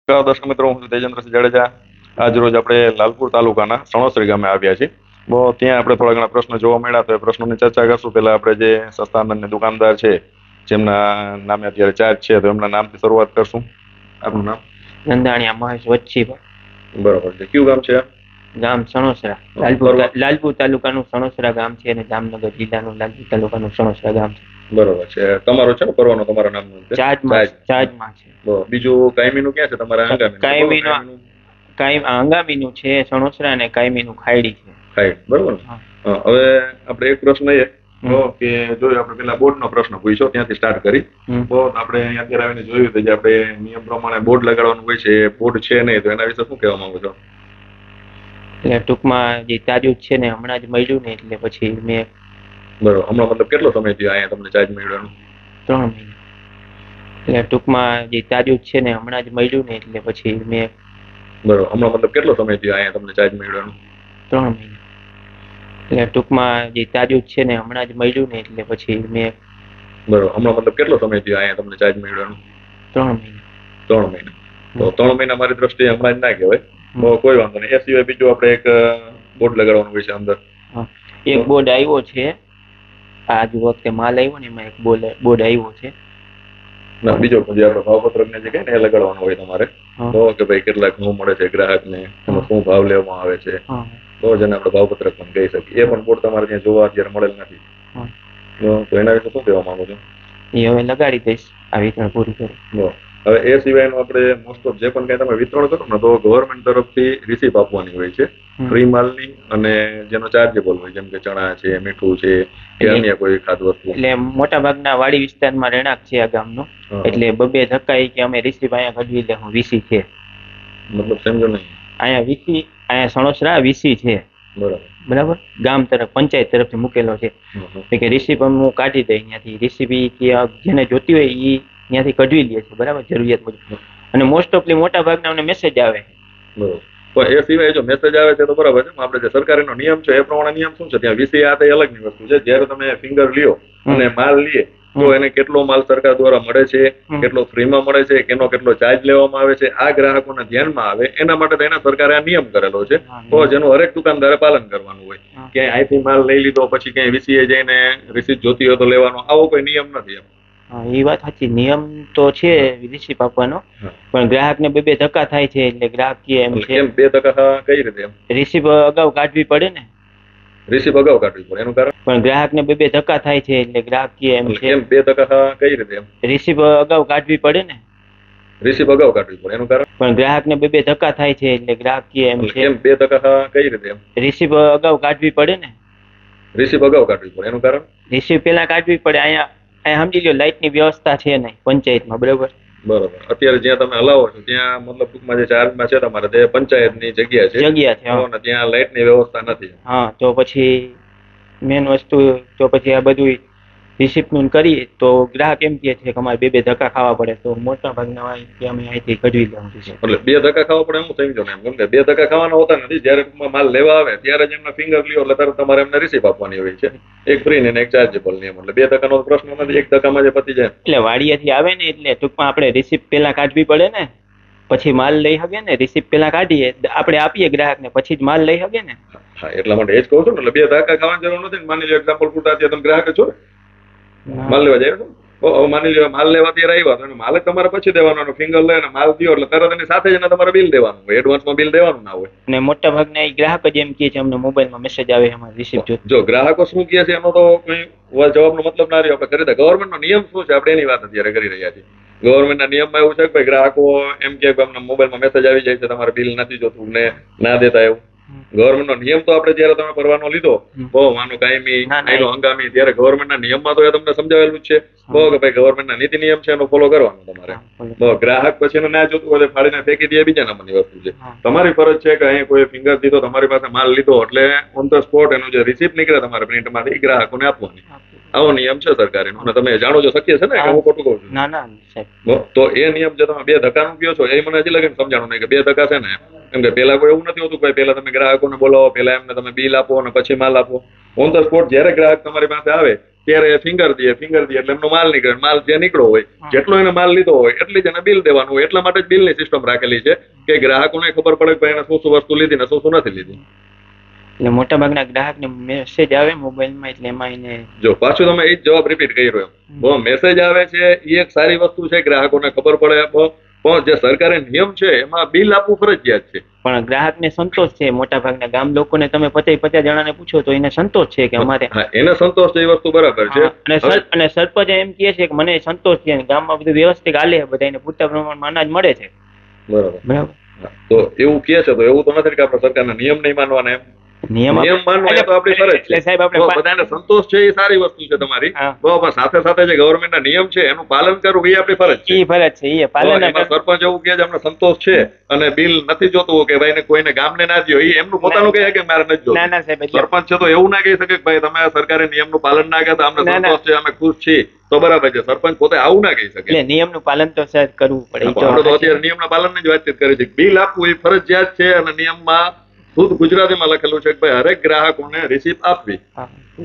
દર્શક મિત્રો, હું છું તેજેન્દ્રસિંહ જાડેજા. આજ રોજ આપણે લાલપુર તાલુકાના સણોસરી ગામે આવ્યા છીએ. ત્યાં આપણે થોડા ઘણા પ્રશ્નો જોવા મળ્યા, તો એ પ્રશ્નોની ચર્ચા કરશું. પહેલા આપણે જે સસ્તાનંદની દુકાનદાર છે, જેમના નામે અત્યારે ચાર્જ છે, તો એમના નામથી શરૂઆત કરશું. આપનું નામ? નંદાણીયા મહેશ વચ્છીભાઈ. બરોબર છે. કયું ગામ છે? ગામ સણોસરા. લાલપુર તાલુકાનું સણોસરા ગામ છે અને જામનગર જિલ્લાનું લાલપુર તાલુકાનું સણોસરા ગામ છે. બરોબર છે. તમારો છે ને પરવાનો તમારા નામનો? ચાર્જમાં છે. બીજું કાયમીનું ક્યાં છે તમારા? હંગામીનું. હંગામીનું છે સણોસરા અને કાયમીનું ખાયડી છે. ખાયડી, બરોબર ને? હવે આપણે એક પ્રશ્ન એ કે જોયું, આપણે પેલા બોર્ડનો પ્રશ્ન પૂછ્યો, ત્યાંથી સ્ટાર્ટ કરી. આપણે અહીંયા અત્યારે આવીને જોયું કે જે આપણે નિયમ પ્રમાણે બોર્ડ લગાડવાનું હોય છે, એ બોર્ડ છે નહીં, તો એના વિશે શું કહેવા માંગુ છો? એટલે ટૂંકમાં જે તાજું છે ને હમણાં જ મળ્યું ને, એટલે પછી મેં. બરોબર. હમણાં મતલબ કેટલો સમય થયો અહીંયા તમને ચાર્જ મળ્યો? 3 મહિના. એટલે ટૂંકમાં જે તાજું છે ને હમણાં જ મળ્યું ને, એટલે પછી મેં. બરોબર. હમણાં મતલબ કેટલો સમય થયો અહીંયા તમને ચાર્જ મળ્યો? 3 મહિના. એટલે ટૂંકમાં જે તાજું છે ને હમણાં જ મળ્યું ને, એટલે પછી મેં. બરોબર. હમણાં મતલબ કેટલો સમય થયો અહીંયા તમને ચાર્જ મળ્યો? 3 મહિના. 3 મહિના. તો 3 મહિના મારી દ્રષ્ટિએ હમણાં જ ના કહેવાય. કોઈ વાંધો નહીં. એ સિવાય બીજું આપણે એક બોર્ડ લગાડવાનું હોય છે અંદર. એક બોર્ડ આવ્યો છે, આજ વખતે માલ આવ્યો ને એમાં એક બોર્ડ આવ્યો છે. ના, બીજો જે આપણે ભાવપત્રક ને જે કહે ને, એ લગાડવાનું હોય તમારે. તો કે ભાઈ કેટલાક નું મળે છે ગ્રાહકને, એનો શું ભાવ લેવામાં આવે છે, તો જેને આપણે ભાવપત્રક પણ કહી શકીએ. એ પણ બોર્ડ તમારે ત્યાં જોવા અત્યારે મળેલ નથી. તો એના વિશે શું કહેવા માંગુ છો? એ હવે લગાડી દઈશ આ વિતરણ પૂરું કરી. હવે એ સિવાયનું આપણે મોસ્ટ ઓફ જે પણ કઈ તમે વિતરણ કરો ને, તો ગવર્મેન્ટ તરફથી રિસીપ આપવાની હોય છે ફ્રી માલની, અને જેનો ચાર્જેબલ હોય, જેમ કે ચણા છે, મીઠું છે, કે અન્ય કોઈ ખાદ્ય વસ્તુ. એટલે મોટા ભાગના વાડી વિસ્તારમાં રહેણાંક છે આ ગામનો, એટલે બબે ધક્કાઈ કે અમે રિસીપ અહીંયા કઢવી લે. હું વીસી છે. મતલબ સમજો નહીં. અહીંયા વીસી, અહીંયા સણોસરા વીસી છે. બરાબર. ગામ તરફ પંચાયત તરફથી મૂકેલો છે કે રિસીપ હું કાઢી દઈ ત્યાંથી. રિસીપ જેને જોતી હોય એ ત્યાંથી કઢવી લે છે. બરાબર, જરૂરિયાત મુજબ. અને મોસ્ટ ઓફલી મોટા ભાગના અમને મેસેજ આવે. બરોબર. પણ એ સિવાય જો મેસેજ આવે છે તો બરાબર છે. આપણે જે સરકારીનો નિયમ છે એ પ્રમાણે નિયમ શું છે, ત્યાં વીસી આ અલગની વસ્તુ છે. જયારે તમે ફિંગર લ્યો અને માલ લે, તો એને કેટલો માલ સરકાર દ્વારા મળે છે, કેટલો ફ્રીમાં મળે છે, કેનો કેટલો ચાર્જ લેવામાં આવે છે, આ ગ્રાહકોને ધ્યાનમાં આવે એના માટે એના સરકારે આ નિયમ કરેલો છે. તો જેનું હરેક દુકાનદારે પાલન કરવાનું હોય. ક્યાંય અહીંથી માલ લઈ લીધો પછી ક્યાંય વીસીએ જઈને રિસીટ જોતી હોય તો લેવાનો, આવો કોઈ નિયમ નથી. એ વાત સાચી, નિયમ તો છે રિસીપ આપવાનો, પણ ગ્રાહક ને 2 ધક્કા થાય છે. એટલે ગ્રાહક કે એમ છે. 2 ધક્કા કઈ રીતે? રિસીપ અગાઉ કાઢવી પડે ને. રિસીપ અગાઉ કાઢવી પડે, એનું કારણ? પણ ગ્રાહક ને 2 ધક્કા થાય છે. એટલે ગ્રાહક કે એમ છે. 2 ધક્કા કઈ રીતે? રિસીપ અગાઉ કાઢવી પડે ને. રિસીપ અગાઉ કાઢવી પડે, એનું કારણ? પણ ગ્રાહક ને 2 ધક્કા થાય છે. એટલે ગ્રાહક કે એમ છે. 2 ધક્કા કઈ રીતે? રિસીપ અગાઉ કાઢવી પડે ને. રિસીપ અગાઉ કાઢવી પડે, એનું કારણ? રિસીપ પેલા કાઢવી પડે. અહીંયા સમજી લો, લાઇટ ની વ્યવસ્થા છે નહીં પંચાયતમાં. બરોબર. અત્યારે જ્યાં તમે હલાવો છો ત્યાં મતલબ ટૂંકમાં જે ચાર્જમાં છે તમારે, તે પંચાયતની જગ્યા છે, ત્યાં લાઇટ ની વ્યવસ્થા નથી. હા, તો પછી મેન વસ્તુ, તો પછી આ બધું રિસીપ નું કરીએ તો ગ્રાહક એમ કહે છે કે અમારે 2 ધક્કા ખાવા પડે. તો મોટા ભાગના અમે અહીંથી કઢવી લેવું છે. એટલે 2 ધક્કા ખાવા પડે, હું સમજો ને એમ. કેમ કે 2 ધક્કા ખાવાના હોતા નથી. જયારે ટૂંકમાં માલ લેવા આવે ત્યારે જ એમના ફિંગર લ્યો એટલે તરત તમારે એમને રિસીપ આપવાની હોય છે. એક ફ્રી ને એક ચાર્જેબલ નિયમ. એટલે 2 ધક્કાનો પ્રશ્ન નથી, 1 ધક્કામાં જે પતી જાય. એટલે વાડિયાથી આવે ને, એટલે ટૂંકમાં આપણે રિસીપ પેલા કાઢવી પડે ને, પછી માલ લઈ શકે ને. રિસીપ પેલા કાઢીએ, આપણે આપીએ ગ્રાહક ને, પછી જ માલ લઈ શકે ને. હા, એટલા માટે એ જ કહું છું ને. એટલે 2 ધક્કા ખાવાની જરૂર નથી. માની લો એક્ઝામ્પલ પૂરતા તમે ગ્રાહક છો, માલ લેવા જાય છો, માની લો માલ લેવા ત્યારે આવ્યા, તો માલ તમારે પછી દેવાનો. ફિંગર લઈને માલ દો એટલે તરત એની સાથે જ તમારે બિલ દેવાનું હોય. એડવાન્સમાં બિલ દેવાનું ના હોય. અને મોટા ભાગના ગ્રાહક જ એમ કહે છે અમને મોબાઈલમાં મેસેજ આવે અમારે રિસીપ જો ગ્રાહકો શું કહે છે એનો તો કોઈ જવાબનો મતલબ ના રહ્યો. આપણે કરી ગવર્મેન્ટનો નિયમ શું છે, આપણે એની વાત અત્યારે કરી રહ્યા છીએ. ગવર્મેન્ટના નિયમમાં એવું છે કે ભાઈ ગ્રાહકો એમ કે અમને મોબાઈલમાં મેસેજ આવી જાય છે, તમારે બિલ નથી જોતું ને ના દેતા એવું. ગવર્મેન્ટનો નિયમ તો આપણે જયારે તમે પરવાનો લીધો, માનો કાયમી એનો હંગામી, ત્યારે ગવર્મેન્ટના નિયમમાં તો એ તમને સમજાવેલું જ છે કે ભાઈ ગવર્મેન્ટના નીતિ નિયમ છે, એનો ફોલો કરવાનો તમારે. ગ્રાહક પછી એને ના જોતું હોય ફાડીને ફેંકી દે, બીજા નંબરની વસ્તુ છે. તમારી ફરજ છે કે અહીં કોઈ ફિંગર દીધો, તમારી પાસે માલ લીધો એટલે ઓન ધ સ્પોટ એનું જે રિસીપ્ટ નીકળે તમારે પ્રિન્ટમાંથી, ગ્રાહકોને આપવાની. આવો નિયમ છે સરકારીનો, અને તમે જાણો છો. શક્ય છે ને કે હું ખોટું કહું છું? ના ના, તો એ નિયમ જે તમે 2 ધક્કાનું કહો છો, એ મને હજી લગીને સમજાણું નહીં કે 2 ધક્કા છે ને. કેમ કે પેલા કોઈ એવું નથી હોતું કે પેલા તમે ગ્રાહકોને બોલાવો, પેલા એમને તમે બિલ આપો અને પછી માલ આપો. ઓન ધ સ્પોટ જયારે ગ્રાહક તમારી પાસે આવે ત્યારે ફિંગર દે એટલે એમનો માલ નીકળે, માલ જે નીકળ્યો હોય જેટલો એને માલ લીધો હોય એટલી જ એને બિલ દેવાનું હોય. એટલા માટે જ બિલની સિસ્ટમ રાખેલી છે કે ગ્રાહકોને ખબર પડે કે ભાઈ એને શું શું વસ્તુ લીધી ને શું શું નથી લીધી. એટલે મોટા ભાગના ગ્રાહકને મેસેજ આવે મોબાઈલમાં, એટલે એમાં એને જો પાછું તમે એ જ જવાબ રિપીટ કર્યો એમ, બહુ મેસેજ આવે છે એ એક સારી વસ્તુ છે, ગ્રાહકોને ખબર પડે. પણ જે સરકારી નિયમ છે એમાં બિલ આપવું ફરજિયાત છે. પણ ગ્રાહકને સંતોષ છે, મોટા ભાગના ગામ લોકોને તમે 50 જણાને પૂછો તો એને સંતોષ છે કે અમારે, હા, એને સંતોષ છે, એ વસ્તુ બરાબર છે. અને સરપંચ એમ કહે છે કે મને સંતોષ છે, ગામમાં બધું વ્યવસ્થિત હાલે છે, બધાને પૂરતા પ્રમાણમાં અનાજ મળે છે. બરાબર. તો એવું કહે છે તો એવું તો નથી કે આપણે સરકારના નિયમ નહીં માનવાના એમ. નિયમ માનવો એ તો આપણી ફરજ છે. સાહેબ આપણે બધાને સંતોષ છે એ સારી વસ્તુ છે તમારી, પણ સાથે સાથે જે ગવર્મેન્ટના નિયમ છે એનું પાલન કરવું એ આપણી ફરજ છે. એ ફરજ છે, એ પાલન. એમાં સરપંચ એવું કહે છે અમને સંતોષ છે અને બિલ નથી જોતું કે ભાઈ કોઈને ગામને ના દો, એ એમનું પોતાનું કહે કે મારે નથી જોતું. ના ના સાહેબ, સરપંચ છે તો એવું ના કહી શકે કે ભાઈ તમે સરકારી નિયમનું પાલન ના કરતા, અમને સંતોષ છે, અમે ખુશ છીએ, તો બરાબર છે. સરપંચ પોતે આવું ના કહી શકે. એટલે નિયમનું પાલન તો સાહેબ કરવું પડે. આપણે તો અત્યારે નિયમના પાલનની જ વાતચીત કરી છે. બિલ આપવું એ ફરજિયાત છે અને નિયમમાં શુદ્ધ ગુજરાતીમાં લખેલું છે કે ભાઈ હરેક ગ્રાહકોને રિસીપ્ટ આપવી.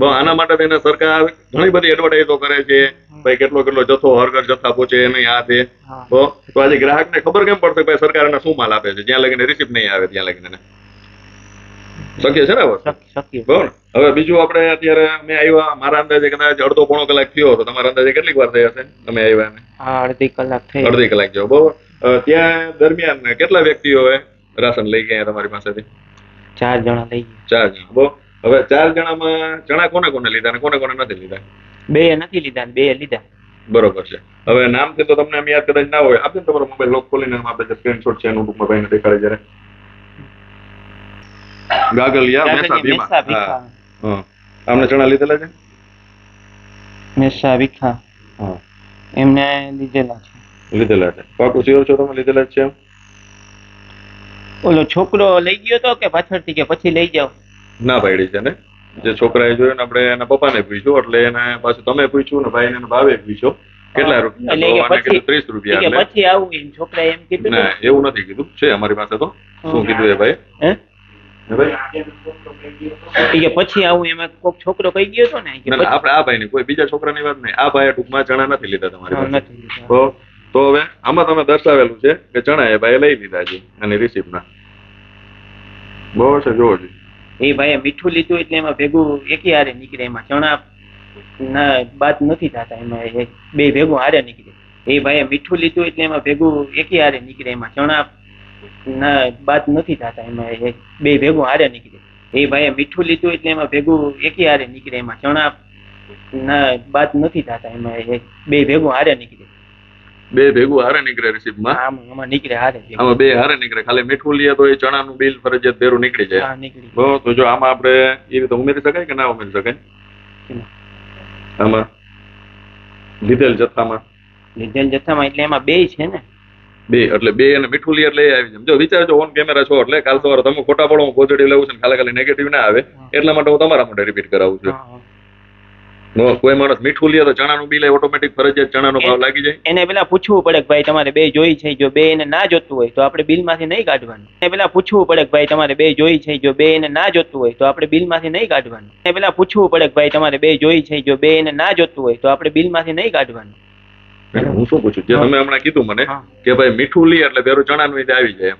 આના માટે થઈને સરકાર ઘણી બધી એડવર્ટાઇઝો કરે છે, ભાઈ કેટલો કેટલો જથ્થો હરઘર જથ્થા પહોંચે એની આ છે. તો આજે ગ્રાહકને ખબર કેમ પડશે ભાઈ સરકાર એને શું માલ આપે છે, જ્યાં લગીને રિસીપ્ટ નહીં આવે ત્યાં લગીને શક્ય છે ને વસ્તુ. બરાબર. હવે બીજું આપણે અત્યારે અમે આવ્યા, મારા અંદાજે કદાચ અડધો પોણો કલાક થયો હતો, તમારા અંદાજે કેટલીક વાર થઈ હશે અમે આવ્યા ને? અડધી કલાક થઈ. અડધી કલાક જેવો. બરાબર. ત્યાં દરમિયાન કેટલા વ્યક્તિઓએ રાશન લઈ ગયા તમારી પાસેથી? 4 જણા લઈ ગયા. 4 જણા. બરાબર. હવે 4 જણામાં ચણા કોને કોને લીધા અને કોને કોને નથી લીધા? 2 નથી લીધા ને 2 લીધા. બરોબર છે. હવે નામથી તો તમને એમ યાદ કદાચ ના હોય, આપજો તમારો મોબાઈલ લોક ખોલીને આપણે સ્ક્રીનશોટ છે એનું ટૂંકમાં ભાઈને દેખાડે જયારે. ગાગલિયા મેસા ભીમા. હા, આમને ચણા લીધેલા છે? મેસા વિખા. હા, એમને લીધેલા છે. પાકું શ્યોર છો તમે લીધેલા જ છે? ઓલો છોકરો લઈ ગયો તો કે પાછળથી કે પછી લઈ જાવ? ના પાડી છે ને. જે છોકરાએ જોયું ને આપણે એના પપ્પાને પૂછ્યું, એટલે એને પાછું તમે પૂછ્યું ને ભાઈને ભાવે પૂછ્યો કેટલા રૂપિયા, 30 રૂપિયા. પછી આવું એમ છોકરા એમ કીધું? ના, એવું નથી કીધું. છે અમારી પાસે તો. શું કીધું એ ભાઈ? પછી આવું એમાં કોક છોકરો કહી ગયો હતો ને. આપણે આ ભાઈ ની કોઈ બીજા છોકરાની વાત નહીં, આ ભાઈ ટૂંકમાં ચણા નથી લીધા તમારી પાસે. તો હવે આમાં તમે દર્શાવેલું છે કે ચણા એ ભાઈ લઈ લીધા છે અને રિસીપ્ટ ના. બરોબર છે, જોવો જોઈએ. એ ભાઈ મીઠું લીધું એટલે એમાં ભેગું એકી હારે નીકળે, એમાં ચણા ના બાદ નથી થતા, એમાં 2 ભેગું હારે નીકળે. એ ભાઈ મીઠું લીધું એટલે એમાં ભેગું એકી હારે નીકળે, એમાં ચણા ના બાદ નથી થતા, એમાં 2 ભેગું હારે નીકળે. એ ભાઈ મીઠું લીધું એટલે એમાં ભેગું એકી હારે નીકળે, એમાં ચણા ના બાદ નથી થતા, એમાં 2 ભેગું હારે નીકળે. 2 ભેગું હારે નીકળે રિસીપ્ટમાં? આમાં નીકળે હારે. આમાં 2 હારે નીકળે. ખાલી મીઠું લઈએ તો એ ચણાનું બિલ ફરજિયાત ભેરું નીકળી જાય. બરાબર. તો જો આમાં આપણે એ રીતે ઉમેરી શકાય કે ના ઉમેરી શકાય? આમાં લીધેલ જથ્થામાં એટલે એમાં 2 છે ને. 2 એટલે 2 અને મીઠું લઈએ એટલે આવી જાય. જો વિચારજો, ઓન કેમેરા છો એટલે કાલ સવારે તમે ખોટા પડો, હું પોઝિટિવ લેવું છે ખાલી નેગેટિવ ના આવે, એટલા માટે હું તમારા માટે રિપીટ કરાવું છું. કોઈ માણસ મીઠું લે તો ચણાનું બિલ ઓટોમેટિક ફરજિયાત ચણાનો ભાવ લાગી જાય. એને પેલા પૂછવું પડે કે ભાઈ તમારે 2 જોઈ છે, જો 2 એને ના જોતું હોય તો આપણે બિલમાંથી નહીં કાઢવાનું. એને પેલા પૂછવું પડે કે ભાઈ તમારે 2 જોઈ છે, જો 2 એને ના જોતું હોય તો આપણે બિલમાંથી નહીં કાઢવાનું. એને પેલા પૂછવું પડે કે ભાઈ તમારે 2 જોઈ છે, જો 2 એને ના જોતું હોય તો આપણે બિલમાંથી નહીં કાઢવાનું. હું શું પૂછું, જે તમે હમણાં કીધું મને કે ભાઈ મીઠું લે એટલે ભેરું ચણાનું આવી જાય,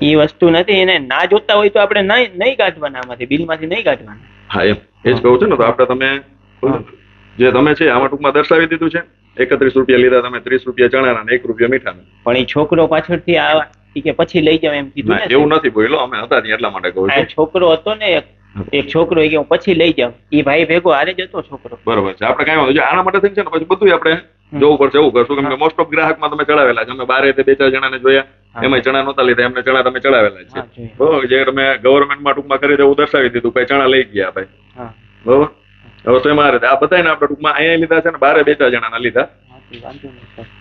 એ વસ્તુ નથી. એને ના જોતા હોય તો આપણે નહીં કાઢવાના, આમાંથી બિલમાંથી નહીં કાઢવાના. હા, એમ એ જ કહું છું ને. તો આપણે તમે જે તમે છે આમાં ટૂંકમાં દર્શાવી દીધું છે. 31 રૂપિયા લીધા તમે, 30 રૂપિયા ચણાના અને 1 રૂપિયા મીઠાના. પણ એ છોકરો પાછળથી કે પછી લઈ જાવ એમ કીધું ને. એવું નથી બોલ્યો, અમે હતા ત્યાં એટલા માટે કહું છું. છોકરો હતો ને એક છોકરો, એ કે હું પછી લઈ જાવ, એ ભાઈ ભેગો હારે જ હતો છોકરો. બરોબર છે. આપણે કઈ વાંધો આના માટે થઈને છે ને પછી બધું આપણે જોવું પડશે, એવું કરશું. કેમ કે મોસ્ટ ઓફ ગ્રાહકમાં તમે ચડાવેલા છે. અમે બારે 2-4 જણાને જોયા, એમાં ચણા નહોતા લીધા, એમને ચણા તમે ચડાવેલા છે. બરોબર. જે તમે ગવર્મેન્ટમાં ટૂંકમાં કરી દેવું દર્શાવી દીધું, ભાઈ ચણા લઈ ગયા ભાઈ. બરોબર. હવે તો એમાં આ બધાને આપણે ટૂંકમાં અહીંયા લીધા છે ને, બારે 2-4 જણાના લીધા.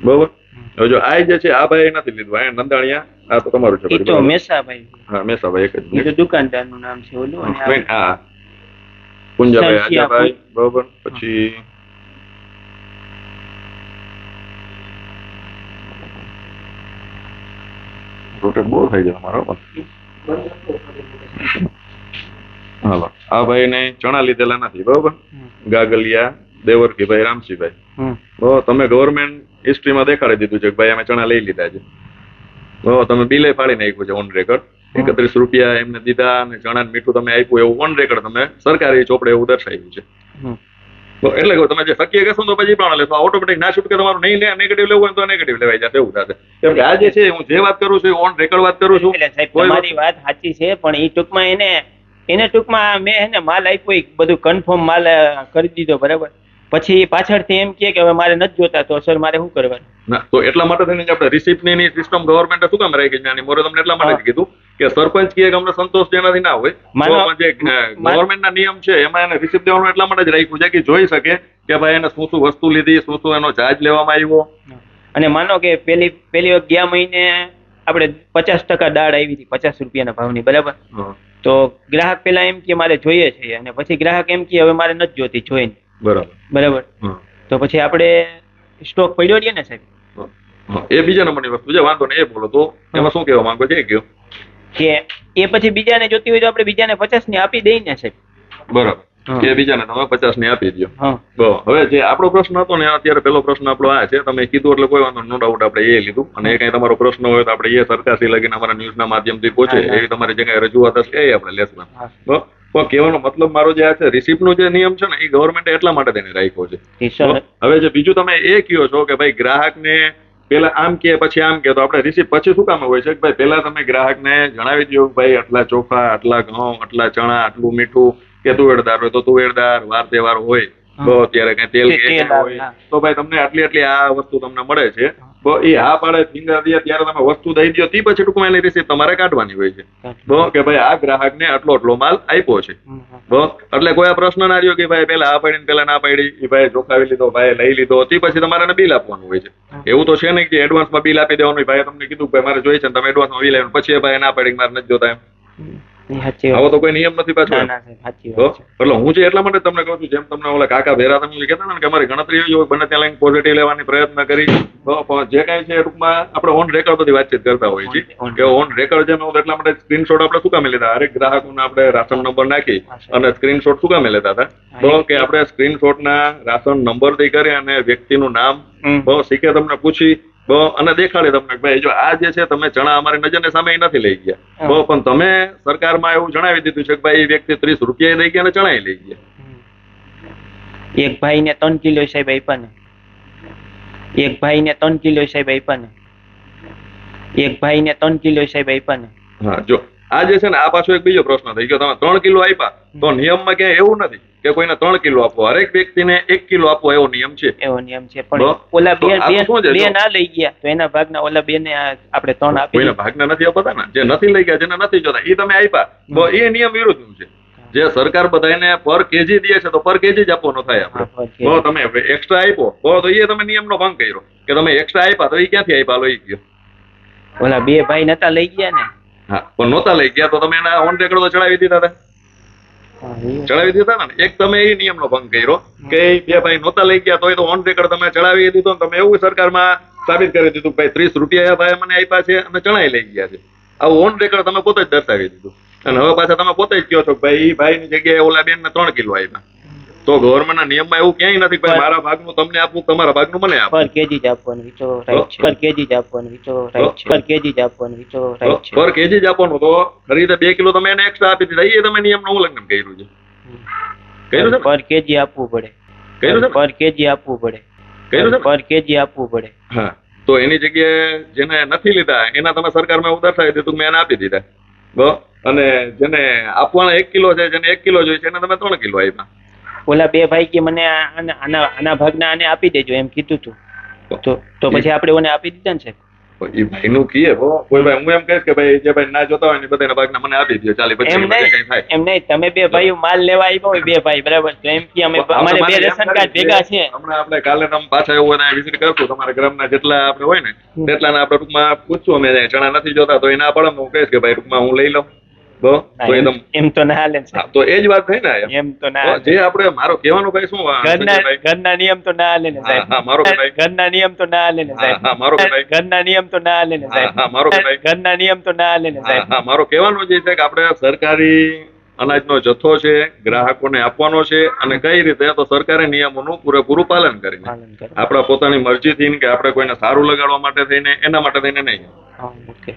બરોબર. હવે જો આ જે છે આ ભાઈ નથી લીધું, આ નંદાણીયા, આ તો તમારું છે. તો મેસાભાઈ. હા, મેસાભાઈ એક જ. દુકાનદારનું નામ છે ઓલું. હા, પુંજાભાઈ આજાભાઈ. બરોબર. પછી રોટેટ બહુ થઈ જાય તમારો. હાલો, આ ભાઈને ચણા લીધેલા નથી, બરોબર? ગાગલિયા દેવરકીભાઈ રામસિંહભાઈ, બરોબર? તમે ગવર્મેન્ટ હિસ્ટ્રીમાં દેખાડી દીધું છે કે ભાઈ અમે ચણા લઈ લીધા છે, બરોબર? તમે બિલે ફાડી નાખ્યું છે ઓન રેકર્ડ, 31 રૂપિયા એમને દીધા અને ચણા ને મીઠું તમે આપ્યું એવું ઓન રેકર્ડ તમે સરકારી ચોપડે એવું દર્શાવ્યું છે. એટલે કહું તમે જે શક્ય કહેશો તો પછી પણ લેશો, ઓટોમેટિક ના છૂટકે તમારું નહીં નેગેટિવ લેવું હોય તો નેગેટિવ લેવાઈ જશે, એવું થશે. કેમ કે આ જે છે હું જે વાત કરું છું ઓન રેકર્ડ વાત કરું છું. એટલે સાહેબ તમારી વાત સાચી છે, પણ એ ટૂંકમાં એને ટૂંકમાં મેં એને માલ આપ્યો, એ બધું કન્ફર્મ માલ કરી દીધો, બરાબર? પછી પાછળથી એમ કહે કે હવે મારે નથી જોતા, તો સર મારે શું કરવાનું? ના, તો એટલા માટે થઈને આપણે રિસિપ્ટની સિસ્ટમ ગવર્મેન્ટે શું કામ રાખી છે? આની મોરે તમને એટલા માટે જ કીધું કે સરપંચ કહે કે અમને સંતોષ જેનાથી ના હોય, તો જે ગવર્મેન્ટના નિયમ છે એમાં એને રિસિપ્ટ દેવાનું એટલા માટે જ રાખ્યું છે કે જોઈ શકે કે ભાઈ એને શું શું વસ્તુ લીધી, શું શું એનો ચાર્જ લેવામાં આવ્યો. અને માનો કે પેલી વખત ગયા મહિને આપણે 50% દાળ આવી હતી 50 રૂપિયાના ભાવની, બરાબર? તો ગ્રાહક પેલા એમ કે મારે જોઈએ છે, અને પછી ગ્રાહક એમ કે હવે મારે નથી જોતી, જોઈને, બરાબર? તો પછી આપણે સ્ટોક પડ્યો રહે ને સાહેબ. એ બીજા નંબરની વસ્તુ છે, વાંધો નહીં, એ બોલો. તો એમાં શું કહેવા માંગો છે? કયો કે એ પછી બીજાને જોતી હોય તો આપણે બીજાને 50 ની આપી દઈએ ને સાહેબ, બરાબર? કે બીજાને તમે 50 ની આપી દો. હવે જે આપણો પ્રશ્ન હતો ને, અત્યારે પેલો પ્રશ્ન આપણો આ છે, તમે કીધું એટલે કોઈ વાંધો, નો ડાઉટ આપણે એ લીધું. અને એ કઈ તમારો પ્રશ્ન હોય તો આપણે એ સરકારથી લગીને અમારા ન્યૂઝના માધ્યમથી પહોંચે એવી તમારી જે કઈ રજૂઆત હશે એ આપણે લેશું. પણ કહેવાનો મતલબ મારો જે આ છે, રિસિપ્ટનો જે નિયમ છે ને એ ગવર્મેન્ટે એટલા માટે તેને રાખ્યો છે. હવે જે બીજું તમે એ કહો છો કે ભાઈ ગ્રાહકને પેલા આમ કે પછી આમ કે, તો આપણે રિસિપ્ટ પછી શું કામ હોય છે કે ભાઈ પેલા તમે ગ્રાહકને જણાવી દો ભાઈ આટલા ચોખા, આટલા ઘઉં, આટલા ચણા, આટલું મીઠું, કે તુવેરદાર હોય તો તુવેરદાર, વાર તહેવાર હોય તો અત્યારે કઈ તેલ હોય તો ભાઈ તમને આટલી આ વસ્તુ તમને મળે છે. એ હા પાડે, ફિંગર દે, ત્યારે તમે વસ્તુ દઈ દો, તે પછી ટૂંકમાં એની રિસિપ્ટ તમારે કાઢવાની હોય છે, કે ભાઈ આ ગ્રાહકને આટલો માલ આપ્યો છે. એટલે કોઈ આ પ્રશ્ન ના રહ્યો કે ભાઈ પેલા આ પાડી પેલા ના પાડી, એ ભાઈ જોખાવી લીધો, ભાઈ લઈ લીધો, તે પછી તમારે બિલ આપવાનું હોય છે. એવું તો છે નહીં કે એડવાન્સમાં બિલ આપી દેવાનું, ભાઈ તમને કીધું ભાઈ મારે જોઈએ છે, તમે એડવાન્સમાં બિલ આવ્યું, પછી ભાઈ ના પાડી મારે નથી જોતા, એમ આવો તો કોઈ નિયમ નથી પાછો. એટલે હું જે એટલા માટે તમને કહું છું, જેમ તમને ઓલા કાકા ભેરા તમે કહેતા ને કે અમારી ગણતરી એવી હોય, બને ત્યાં લઈને પોઝિટિવ લેવાની પ્રયત્ન કરી, જે કઈ છે ટૂંકમાં આપણે ઓન રેકર્ડ બધી વાતચીત કરતા હોય છે કે ઓન રેકર્ડ જેમ એટલા માટે સ્ક્રીનશોટ આપણે શું કામે લીધા, હરેક ગ્રાહકોને આપણે રાશન નંબર નાખી અને સ્ક્રીનશોટ શું કામે લેતા હતા? કે આપણે સ્ક્રીનશોટના રાશન નંબર થી કરી અને વ્યક્તિનું નામ શીખે તમને પૂછી અને દેખાડે તમને ભાઈ જો આ જે છે તમે ચણા અમારી નજરની સામે નથી લઈ ગયા, પણ તમે સરકારમાં એવું જણાવી દીધું છે કે ભાઈ એ વ્યક્તિ 30 રૂપિયા લઈ ગયા અને ચણા લઈ ગયા. એક ભાઈને 3 કિલો સાહેબ આપ્યા ને, એક ભાઈને 3 કિલો સાહેબ આપ્યા ને, એક ભાઈને 3 કિલો સાહેબ આપ્યા ને. હા, જો આ જે છે ને આ પાછો એક બીજો પ્રશ્ન થઈ ગયો. તમે 3 કિલો આપ્યા તો નિયમમાં ક્યાંય એવું નથી કે કોઈને 3 કિલો આપવો, હરેક વ્યક્તિને 1 કિલો આપવો એવો નિયમ છે. એવો નિયમ છે, પણ ઓલા બે ના લઈ ગયા તો એના ભાગના ઓલા બે ને આપણે 3 આપી. કોઈના ભાગના નથી આપતા ને, જે નથી લઈ ગયા, જેને નથી જોતા એ તમે આપ્યા, એ નિયમ વિરુદ્ધ છે. જે સરકાર બધાને પર કેજી દે છે તો પર કેજી જ આપવાનો થાય આપણે. તમે એક્સ્ટ્રા આપ્યો તો એ તમે નિયમનો ભંગ કર્યો, કે તમે એક્સ્ટ્રા આપ્યા તો એ ક્યાંથી આપ્યા લો એ ગયો. ઓલા બે ભાઈ નતા લઈ ગયા ને. હા, પણ નહોતા લઈ ગયા તો તમે એના ઓન રેકર્ડ તો ચડાવી દીધા હતા, ચડાવી દીધા ને. એક તમે એ નિયમનો ભંગ કર્યો કે બે ભાઈ નહોતા લઈ ગયા તો ઓન રેકર્ડ તમે ચડાવી દીધો, તમે એવું સરકારમાં સાબિત કરી દીધું ભાઈ 30 રૂપિયા ભાઈ મને આપ્યા છે અને ચણાઈ લઈ ગયા છે. આવું ઓન રેકર્ડ તમે પોતે જ દર્શાવી દીધું, અને હવે પાછા તમે પોતે જ કહો છો કે ભાઈ એ ભાઈની જગ્યાએ ઓલા બેન ને 3 કિલો આપ્યા. તો ગવર્મેન્ટના નિયમમાં એવું ક્યાંય નથી કે મારા ભાગનું તમને આપવું, તમારા ભાગનું મને આપવું. પર કેજી જ આપવાનું વિચો રાઈટ છે, પર કેજી જ આપવાનું વિચો રાઈટ છે, પર કેજી જ આપવાનું વિચો રાઈટ છે, પર કેજી જ આપવાનું. તો ખરીદે 2 કિલો તમે એને એક્સ્ટ્રા આપી દીધા, એ તમે નિયમનું ઉલ્લંઘન કર્યું છે. કર્યું છે, પર કેજી આપવું પડે, કર્યું છે, પર કેજી આપવું પડે, કર્યું છે, પર કેજી આપવું પડે. હા, તો એની જગ્યાએ જેને નથી લીધા એના તમે સરકારમાં એવું દર્શાવી દીધું મેં એને આપી દીધા, અને જેને આપવાના 1 કિલો છે, જેને 1 કિલો જોઈએ છે એને તમે 3 કિલો આપ્યા. ઓલા બે ભાઈ કે મને આના ભાગના આને આપી દેજો એમ કીધું તું, તો પછી આપણે ઓને આપી દીધા ને સાહેબ. એ ભાઈ નું કીએ કોઈ ભાઈ, હું એમ કહીશ કે ભાઈ જે ભાઈ ના જોતા હોય ને બધાના ભાગના મને આપી દો, ચાલી પછી એમ નહીં, તમે બે ભાઈઓ માલ લેવા આવ્યા હોય બે ભાઈ, બરાબર, તો એમ કે અમારે બે રેશન કાર્ડ ભેગા છે. હમણાં આપણે કાલે તમે પાછા એવું હોય વિઝિટ કરશું તમારા ગ્રામના જેટલા આપણે હોય ને તેટલાને આપણે ટૂંકમાં પૂછશું અમે, ચણા નથી જોતા તો એના પડે હું કહીશ કે ભાઈ ટૂંકમાં હું લઈ લઉં. એમ તો ના હાલે, તો એ જ વાત થઈ ને, એમ તો ના જે આપણે મારો કહેવાનો ભાઈ શું ઘરના નિયમ તો ના હાલે ને સાહેબ, મારો ઘરના નિયમ તો ના હાલે ને સાહેબ, મારો ઘરના નિયમ તો ના હાલે ને સાહેબ, મારો ઘરના નિયમ તો ના હાલે ને સાહેબ. મારો કહેવાનો જે છે કે આપણે સરકારી અનાજનો જથ્થો છે ગ્રાહકોને આપવાનો છે અને કઈ રીતે તો સરકારી નિયમોનું પૂરેપૂરું પાલન કરીને પાલન કરે. આપણા પોતાની મરજીથી કે આપણે કોઈને સારું લગાડવા માટે થઈને એના માટે થઈને નહીં. હા, ઓકે.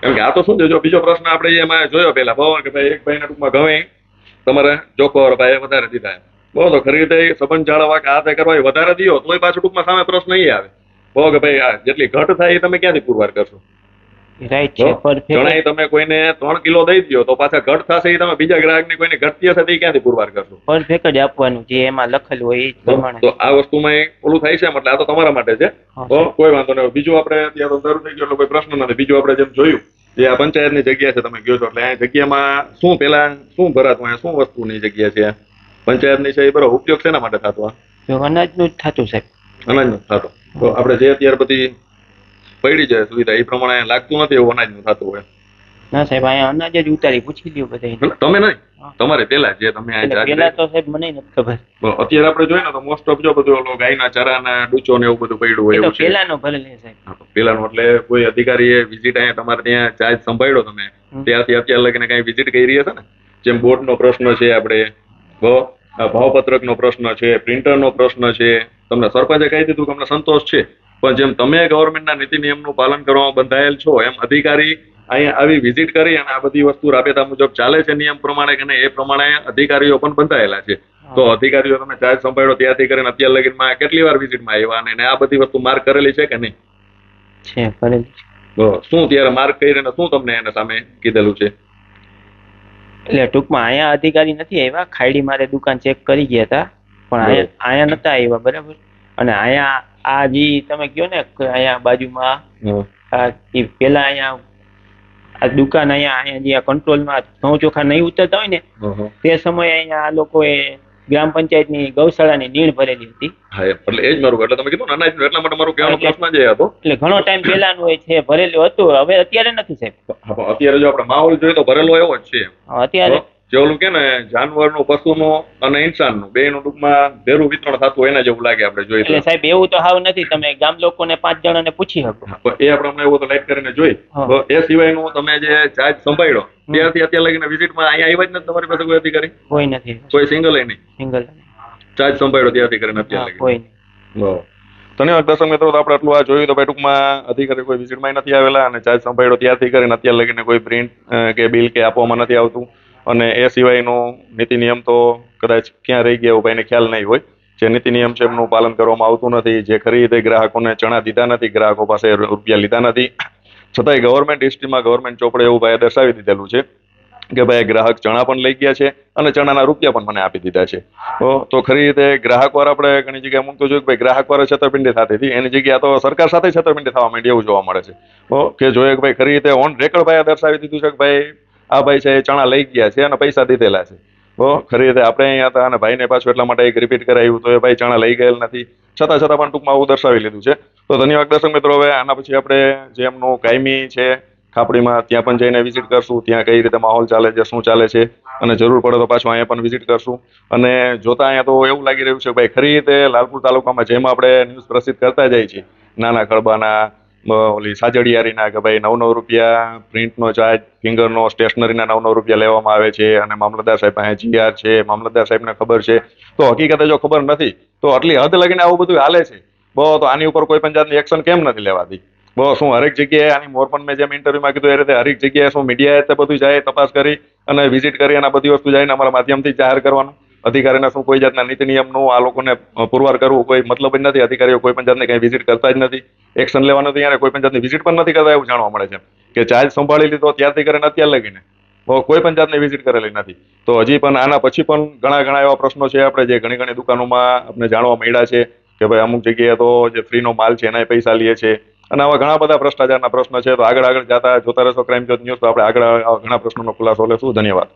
કેમ કે આ તો શું છે, જો બીજો પ્રશ્ન આપણે એમાં જોયો પેલા કે ભાઈ એક ભાઈને ટૂંકમાં ગમે તમારે જોખો ભાઈ વધારે દીધા તો ખરી રીતે સંબંધ જાળવવા કે આ તે કરવા એ વધારે દીધો તોય પાછું ટૂંકમાં સામે પ્રશ્ન નહીં આવે કે ભાઈ આ જેટલી ઘટ થાય એ તમે ક્યાંથી પુરવાર કરશો. રાઈટ છે. ઘણા તમે કોઈને 3 કિલો દઈ દો તો પાછા ઘટ થશે એ તમે બીજા ગ્રાહકને કોઈને ઘટતી હશે તો એ ક્યાંથી પુરવાર કરશો. પરફેક્ટ જ આપવાનું જે એમાં લખેલું હોય એ જ પ્રમાણે. તો આ વસ્તુમાં ઓલું થાય છે એટલે આ તો તમારા માટે છે. તો કોઈ વાંધો નહીં. બીજું આપણે અત્યારે તો શરૂ થઈ ગયો એટલે કોઈ પ્રશ્ન નથી. બીજું આપણે જેમ જોયું જે આ પંચાયતની જગ્યા છે તમે કહો છો એટલે આ જગ્યામાં શું પેલા શું ભરાતું અહીંયા શું વસ્તુની જગ્યા છે પંચાયતની છે એ બરોબર ઉપયોગ શેના માટે થતો? અનાજનું જ થતું સાહેબ. અનાજનું થતો. તો આપણે જે અત્યારે બધી પડી જાય સુવિધા એ પ્રમાણે લાગતું નથી એવું અનાજનું થતું હોય. ના સાહેબ અહીંયા અનાજ જ ઉતારી પૂછી લ્યો બધા. તમે નહીં તમારે પેલા જે તમે પેલા તો સાહેબ મને નથી ખબર. અત્યારે આપણે જોઈએ ને તો મોસ્ટ ઓફ જો બધું ઓલો ગાયના ચારાના ડૂચો ને એવું બધું પડ્યું હોય એવું છે. પેલાનો ભરેલ છે સાહેબ. પેલાનું એટલે કોઈ અધિકારીએ વિઝિટ અહીંયા તમારે ત્યાં ચાર્જ સંભાળ્યો તમે ત્યારથી અત્યાર લગીને કઈ વિઝિટ કરી હશે ને? જેમ બોર્ડનો પ્રશ્ન છે આપણે ભાવપત્રકનો પ્રશ્ન છે પ્રિન્ટરનો પ્રશ્ન છે તમને સરપંચે કહી દીધું કે અમને સંતોષ છે પણ જેમ તમે ગવર્મેન્ટના નીતિ નિયમનું પાલન કરવામાં બંધાયેલ છો એમ અધિકારી અહીંયા આવી વિઝિટ કરી અને આ બધી વસ્તુ રાબેતા મુજબ ચાલે છે નિયમ પ્રમાણે કે નહીં એ પ્રમાણે અધિકારીઓ પણ બંધાયેલા છે. તો અધિકારીઓ તમે ચાર્જ સંભાળ્યો ત્યારથી કરીને અત્યાર લગીનમાં કેટલી વાર વિઝિટમાં આવ્યા અને આ બધી વસ્તુ માર્ક કરેલી છે કે નહીં? છે કરેલી. શું ત્યારે માર્ક કરીને શું તમને એના સામે કીધેલું છે? એટલે ટૂંકમાં અહીંયા અધિકારી નથી આવ્યા. ખાયડી મારે દુકાન ચેક કરી ગયા હતા પણ અહીંયા નતા આવ્યા બરાબર. અને અહીંયા આ જે તમે કહો ને અહીંયા બાજુમાં પેલા અહીંયા આ દુકાન અહીંયા જે કંટ્રોલમાં ઘઉં ચોખા નહીં ઉતરતા હોય ને તે સમયે અહીંયા આ લોકોએ ગ્રામ પંચાયતની ગૌશાળાની નીણ ભરેલી હતી. હા એટલે એ જ મારું એટલે તમે કીધું અનાજનું એટલા માટે મારું કહેવાનો પ્રશ્ન જે હતો એટલે ઘણો ટાઈમ પહેલાનું હોય છે ભરેલું હતું હવે અત્યારે નથી સાહેબ. અત્યારે જો આપણે માહોલ જોઈએ તો ભરેલો એવો જ છે અત્યારે. જે ઓલું કે ને જાનવરનું પશુનું અને ઇન્સાનનું બેયનું ટૂંકમાં ભેરું વિતરણ થતું હોય એના જેવું લાગે આપણે જોઈએ. એટલે સાહેબ એવું તો હાવ નથી. તમે ગામ લોકોને 5 જણાને પૂછી શકો. એ આપણે હમણાં એવું તો લાઈટ કરીને જોઈ. એ સિવાયનું તમે જે ચાર્જ સંભાળ્યો ત્યારથી અત્યારે લગીને વિઝિટમાં અહીંયા આવ્યા જ નથી તમારી પાસે કોઈ અધિકારી? કોઈ નથી. કોઈ સિંગલ નહીં? સિંગલ ચાર્જ સંભાળ્યો ત્યારથી કરીને અત્યારે કોઈ નહીં. ધન્યવાદ દર્શક મિત્રો. તો આપણે આટલું આ જોયું તો ભાઈ ટૂંકમાં અધિકારી કોઈ વિઝિટમાં નથી આવેલા અને ચાર્જ સંભાળ્યો ત્યારથી કરીને અત્યારે લગીને કોઈ પ્રિન્ટ કે બિલ કે આપવામાં નથી આવતું અને એ સિવાયનું નીતિ નિયમ તો કદાચ ક્યાં રહી ગયા એવું ભાઈને ખ્યાલ નહીં હોય. જે નીતિ નિયમ છે એમનું પાલન કરવામાં આવતું નથી. જે ખરી રીતે ગ્રાહકોને ચણા દીધા નથી, ગ્રાહકો પાસે રૂપિયા લીધા નથી, છતાંય ગવર્મેન્ટ હિસ્ટ્રીમાં ગવર્મેન્ટ ચોપડે એવું ભાઈએ દર્શાવી દીધેલું છે કે ભાઈ ગ્રાહક ચણા પણ લઈ ગયા છે અને ચણાના રૂપિયા પણ મને આપી દીધા છે. તો ખરી રીતે ગ્રાહક વાર આપણે ઘણી જગ્યાએ અમુક તો જોયું કે ભાઈ ગ્રાહક વાર છેતરપિંડી થતી હતી એની જગ્યાએ તો સરકાર સાથે છેતરપિંડી થવા માંડી એવું જોવા મળે છે. કે જોઈએ કે ભાઈ ખરી રીતે ઓન રેકર્ડ ભાઈએ દર્શાવી દીધું છે કે ભાઈ આ ભાઈ છે એ ચણા લઈ ગયા છે અને પૈસા દીધેલા છે. ખરી રીતે આપણે અહીંયા હતા અને ભાઈને પાછું એટલા માટે એક રિપીટ કરાવ્યું તો એ ભાઈ ચણા લઈ ગયેલ નથી છતાં પણ ટૂંકમાં આવું દર્શાવી લીધું છે. તો ધન્યવાદ દર્શક મિત્રો. હવે આના પછી આપણે જે એમનું કાયમી છે ખાપડીમાં ત્યાં પણ જઈને વિઝિટ કરશું. ત્યાં કઈ રીતે માહોલ ચાલે છે શું ચાલે છે અને જરૂર પડે તો પાછું અહીંયા પણ વિઝિટ કરશું. અને જોતા અહીંયા તો એવું લાગી રહ્યું છે ભાઈ ખરી રીતે લાલપુર તાલુકામાં જેમ આપણે ન્યૂઝ પ્રસિદ્ધ કરતા જાય છે નાના ખડબાના ઓલી સાજડિયારીના કે ભાઈ 9 રૂપિયા પ્રિન્ટનો ચાર્જ, ફિંગરનો, સ્ટેશનરીના 9 રૂપિયા લેવામાં આવે છે અને મામલતદાર સાહેબ પાસે GR છે, મામલતદાર સાહેબને ખબર છે. તો હકીકતે જો ખબર નથી તો આટલી હદ લગીને આવું બધું હાલે છે તો આની ઉપર કોઈ પણ જાતની એક્શન કેમ નથી લેવાતી? શું હરેક જગ્યાએ આની મોરપન મેં જેમ ઇન્ટરવ્યુમાં કીધું એ રીતે હરેક જગ્યાએ શું મીડિયાએ તે બધું જાય તપાસ કરી અને વિઝિટ કરી અને આ બધી વસ્તુ જઈને અમારા માધ્યમથી જાહેર કરવાનું? અધિકારીને શું કોઈ જાતના નીતિ નિયમનું આ લોકોને પુરવાર કરવું કોઈ મતલબ જ નથી? અધિકારીઓ કોઈ પણ જાતની કઈ વિઝિટ કરતા જ નથી, એક્શન લેવાનું ત્યારે કોઈ પણ જાતની વિઝિટ પણ નથી કરતા એવું જાણવા મળે છે કે ચાર્જ સંભાળી લીધો ત્યારથી કરીને અત્યાર લગીને કોઈ પણ જાતની વિઝિટ કરેલી નથી. તો હજી પણ આના પછી પણ ઘણા એવા પ્રશ્નો છે આપણે જે ઘણી દુકાનોમાં આપણે જાણવા મળ્યા છે કે ભાઈ અમુક જગ્યાએ તો જે ફ્રીનો માલ છે એના પૈસા લે છે અને આવા ઘણા બધા ભ્રષ્ટાચારના પ્રશ્નો છે. તો આગળ જોતા રહેશો ક્રાઇમ ન્યૂઝ. તો આપણે આગળ ઘણા પ્રશ્નોનો ખુલાસો લેશું. ધન્યવાદ.